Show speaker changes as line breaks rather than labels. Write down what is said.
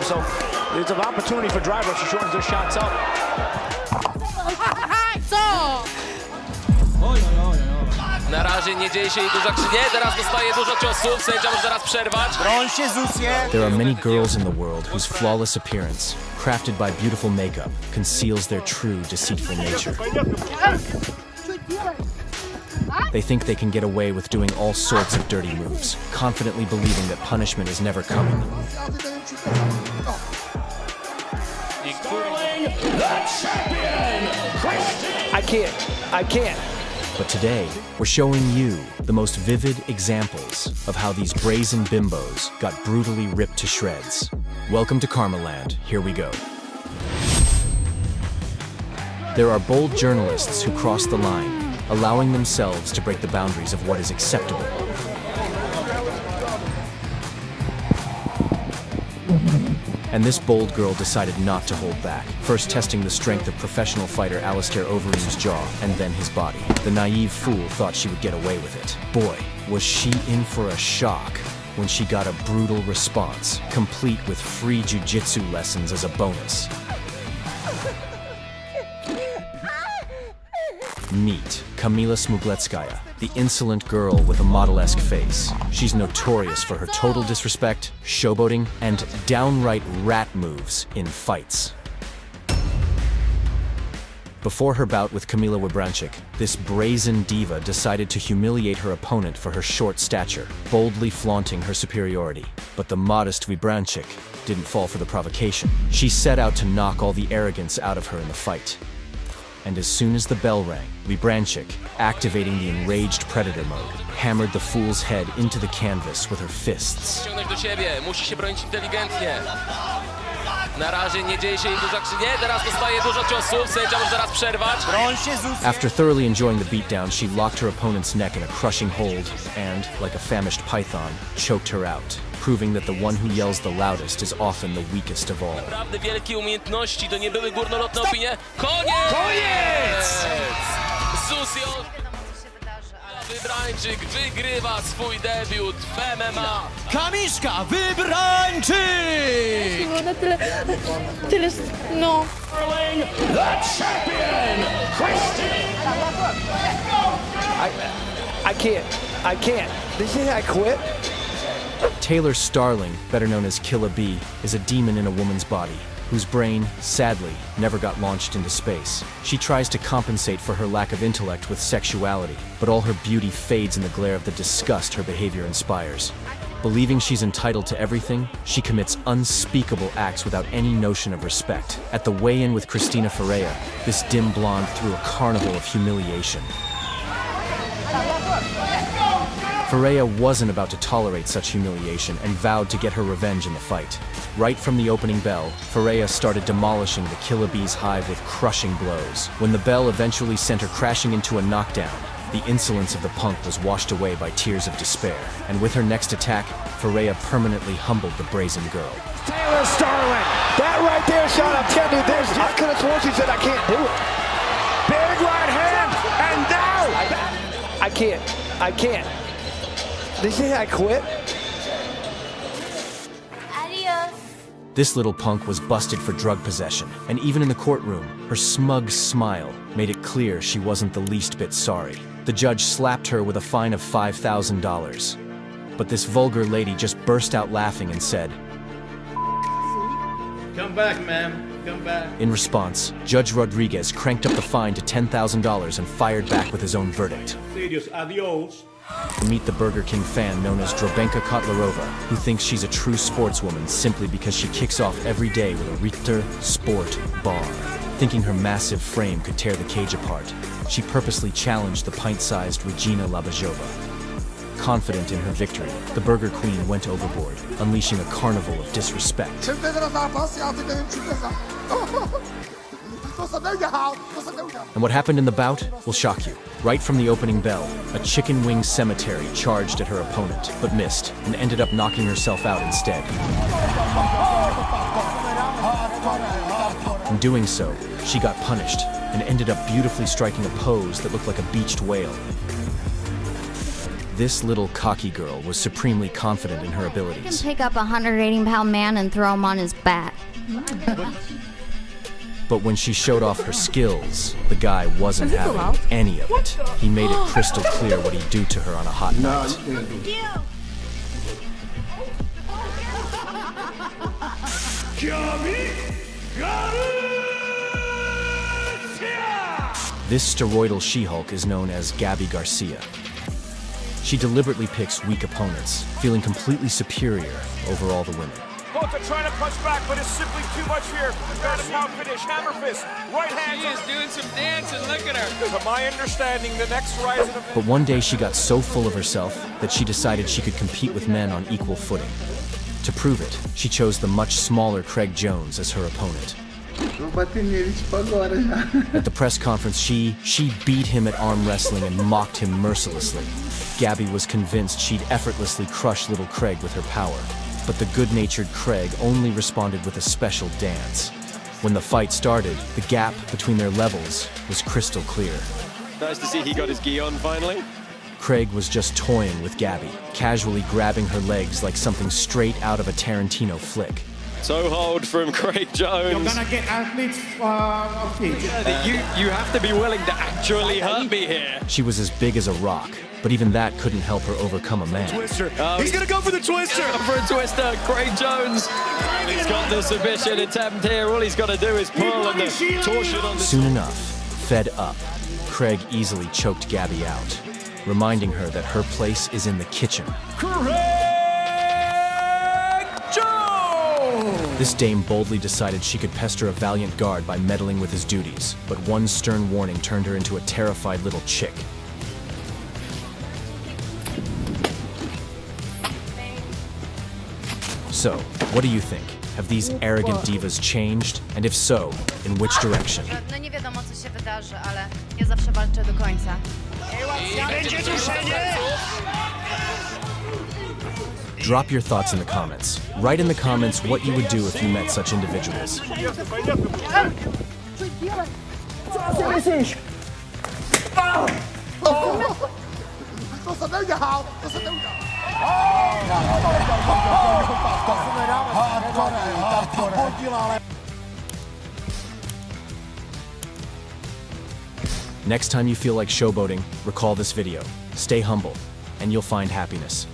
so there's an opportunity for Driver if she shortens their shots up.
Na razie nie dzieje się jej dużo krzynie, teraz dostaje dużo ciosów, sędzia może zaraz przerwać.
There are many girls in the world whose flawless appearance, crafted by beautiful makeup, conceals their true deceitful nature. They think they can get away with doing all sorts of dirty moves, confidently believing that punishment is never coming.
I can't.
But today, we're showing you the most vivid examples of how these brazen bimbos got brutally ripped to shreds. Welcome to Karmaland. Here we go. There are bold journalists who cross the line, allowing themselves to break the boundaries of what is acceptable. And this bold girl decided not to hold back, first testing the strength of professional fighter Alistair Overeem's jaw and then his body. The naive fool thought she would get away with it. Boy, was she in for a shock when she got a brutal response, complete with free jiu-jitsu lessons as a bonus. Meet Kamila Smugletskaya, the insolent girl with a model-esque face. She's notorious for her total disrespect, showboating, and downright rat moves in fights. Before her bout with Kamila Wybranczyk, this brazen diva decided to humiliate her opponent for her short stature, boldly flaunting her superiority. But the modest Wybranczyk didn't fall for the provocation. She set out to knock all the arrogance out of her in the fight. And as soon as the bell rang, Wybranczyk, activating the enraged predator mode, hammered the fool's head into the canvas with her fists.
Ściągnąć do siebie, musi się bronić inteligentnie. Na razie nie dzieje się jej dużo krzynie, teraz dostaje dużo ciosów, sędzia może zaraz przerwać.
After thoroughly enjoying the beatdown, she locked her opponent's neck in a crushing hold and, like a famished python, choked her out, proving that the one who yells the loudest is often the weakest of all.
Naprawdę wielkie umiejętności, to nie były górnolotne opinie. Koniec! Susio Wybranczyk wygrywa swój debiut w MMA.
Kamiszka Wybranczyk!
Na tyle, no.
The champion, I can't. Did you say I quit?
Taylor Starling, better known as Killa B, is a demon in a woman's body, whose brain, sadly, never got launched into space. She tries to compensate for her lack of intellect with sexuality, but all her beauty fades in the glare of the disgust her behavior inspires. Believing she's entitled to everything, she commits unspeakable acts without any notion of respect. At the weigh-in with Cristina Ferreira, this dim blonde threw a carnival of humiliation. Ferreira wasn't about to tolerate such humiliation and vowed to get her revenge in the fight. Right from the opening bell, Ferreira started demolishing the Killa B's hive with crushing blows. When the bell eventually sent her crashing into a knockdown, the insolence of the punk was washed away by tears of despair. And with her next attack, Ferreira permanently humbled the brazen girl.
Taylor Starling, that right there, Sean, I'm telling you, I could have sworn she said I can't do it. Big right hand, and now! I can't. Did you say I quit?
Adios.
This little punk was busted for drug possession, and even in the courtroom, her smug smile made it clear she wasn't the least bit sorry. The judge slapped her with a fine of $5,000. But this vulgar lady just burst out laughing and said,
Come back, ma'am. Come back.
In response, Judge Rodriguez cranked up the fine to $10,000 and fired back with his own verdict.
Serious, adios.
Meet the Burger King fan known as Drobenka Kotlarova, who thinks she's a true sportswoman simply because she kicks off every day with a Richter Sport bar. Thinking her massive frame could tear the cage apart, she purposely challenged the pint-sized Regina Labajova. Confident in her victory, the Burger Queen went overboard, unleashing a carnival of disrespect. And what happened in the bout will shock you. Right from the opening bell, a chicken wing cemetery charged at her opponent, but missed, and ended up knocking herself out instead. In doing so, she got punished, and ended up beautifully striking a pose that looked like a beached whale. This little cocky girl was supremely confident in her abilities.
Pick up a 180-pound man and throw him on his back.
But when she showed off her skills, the guy wasn't having any of it. He made it crystal clear what he'd do to her on a hot night. This steroidal She-Hulk is known as Gabby Garcia. She deliberately picks weak opponents, feeling completely superior over all the women.
Both are trying to punch back, but it's simply too much here. Got a pound finish, hammer fist, right hand.
She is doing some dancing, look at her.
To my understanding, the next rise of
But one day she got so full of herself that she decided she could compete with men on equal footing. To prove it, she chose the much smaller Craig Jones as her opponent. At the press conference, she beat him at arm wrestling and mocked him mercilessly. Gabby was convinced she'd effortlessly crush little Craig with her power. But the good-natured Craig only responded with a special dance. When the fight started, the gap between their levels was crystal clear.
Nice to see he got his gi on finally.
Craig was just toying with Gabby, casually grabbing her legs like something straight out of a Tarantino flick.
So hold from Craig Jones.
You're gonna get athletes of
You have to be willing to actually hurt me here.
She was as big as a rock, but even that couldn't help her overcome a man.
Twister. He's gonna go for the twister. For a twister, Craig Jones. And he's got the submission attempt here. All he's got to do is pull and the torsion on the...
Soon enough, fed up, Craig easily choked Gabby out, reminding her that her place is in the kitchen. This dame boldly decided she could pester a valiant guard by meddling with his duties, but one stern warning turned her into a terrified little chick. So, what do you think? Have these arrogant divas changed? And if so, in which direction?
No nie wiadomo, co się wydarzy, ale ja zawsze walczę do końca.
Drop your thoughts in the comments. Write in the comments what you would do if you met such individuals. Next time you feel like showboating, recall this video. Stay humble, and you'll find happiness.